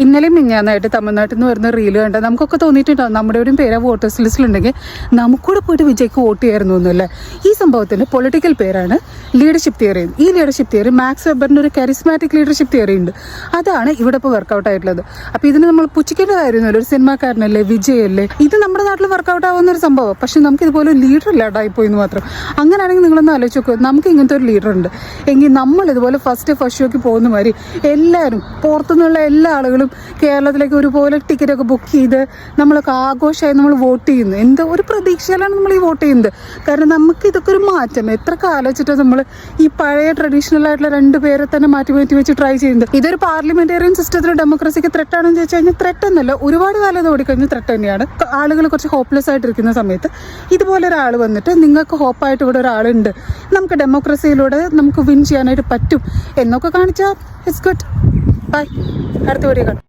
ഇന്നലെയും മിഞ്ഞാന്നായിട്ട് തമിഴ്നാട്ടിൽ നിന്ന് വരുന്ന റീല് കണ്ട നമുക്കൊക്കെ തോന്നിയിട്ടുണ്ടാവും നമ്മുടെ എവിടെയും പേര് വോട്ടേഴ്സ് ലിസ്റ്റിലുണ്ടെങ്കിൽ നമുക്കൂടെ പോയിട്ട് വിജയ്ക്ക് വോട്ട് ചെയ്യായിരുന്നു എന്നല്ലേ. ഈ സംഭവത്തിന് പൊളിറ്റിക്കൽ പേരാണ് ലീഡർഷിപ്പ് തിയറി. ഈ ലീഡർഷിപ്പ് തിയറി മാക്സ് വെബറിൻ്റെ ഒരു കരിസ്മാറ്റിക് ലീഡർഷിപ്പ് തിയറി ഉണ്ട്. അതാണ് ഇവിടെ ഇപ്പോൾ വർക്കൗട്ട് ആയിട്ടുള്ളത്. അപ്പോൾ ഇതിന് നമ്മൾ പുച്ഛിക്കേണ്ട കാര്യമൊന്നുമില്ല. ഒരു സിനിമാക്കാരനല്ലേ, വിജയല്ലേ, ഇത് നമ്മുടെ നാട്ടിൽ വർക്കൗട്ട് ആവുന്ന ഒരു സംഭവം. പക്ഷെ നമുക്ക് ഇതുപോലെ ലീഡർ ഇല്ലാണ്ടായിപ്പോയി എന്ന് മാത്രം. അങ്ങനെയാണെങ്കിൽ നിങ്ങളൊന്ന് ആലോചിച്ച് നോക്കുക, നമുക്ക് ഇങ്ങനത്തെ ഒരു ലീഡർ ഉണ്ട് എങ്കിൽ നമ്മൾ ഇതുപോലെ ഫസ്റ്റ് ഷോയ്ക്ക് പോകുന്ന മാതിരി എല്ലാവരും പുറത്തുനിന്നുള്ള എല്ലാ ആളുകളും കേരളത്തിലേക്ക് ഒരുപോലെ ടിക്കറ്റൊക്കെ ബുക്ക് ചെയ്ത് നമ്മളൊക്കെ ആഘോഷമായി നമ്മൾ വോട്ട് ചെയ്യുന്നു. എന്ത് ഒരു പ്രതീക്ഷയിലാണ് നമ്മൾ ഈ വോട്ട് ചെയ്യുന്നത്. കാരണം നമുക്ക് ഇതൊക്കെ ഒരു മാറ്റം. എത്ര കാലം നമ്മൾ ഈ പഴയ ട്രഡീഷണൽ ആയിട്ടുള്ള രണ്ട് പേരെ തന്നെ മാറ്റി വെച്ച് ട്രൈ ചെയ്യുന്നത്. ഇതൊരു പാർലമെന്റേറിയൻ സിസ്റ്റത്തിൽ ഡെമോക്രസിക്ക് ത്രെട്ടാണെന്ന് ചോദിച്ചു കഴിഞ്ഞാൽ ത്രെട്ടൊന്നല്ല. ഒരുപാട് കാലം ഇത് ഓടിക്കഴിഞ്ഞ് ത്രെട്ട് തന്നെയാണ്. ആളുകൾ കുറച്ച് ഹോപ്പ്ലെസ് ആയിട്ടിരിക്കുന്ന സമയത്ത് ഇതുപോലെ ഒരാൾ വന്നിട്ട് നിങ്ങൾക്ക് ഹോപ്പായിട്ട് ഇവിടെ ഒരാളുണ്ട്, നമുക്ക് ഡെമോക്രസിയിലൂടെ നമുക്ക് വിൻ ചെയ്യാനായിട്ട് പറ്റും എന്നൊക്കെ കാണിച്ചാൽ ഇറ്റ്സ് ഗുഡ്. ബൈ. അടുത്ത വീഡിയോ കാണാം.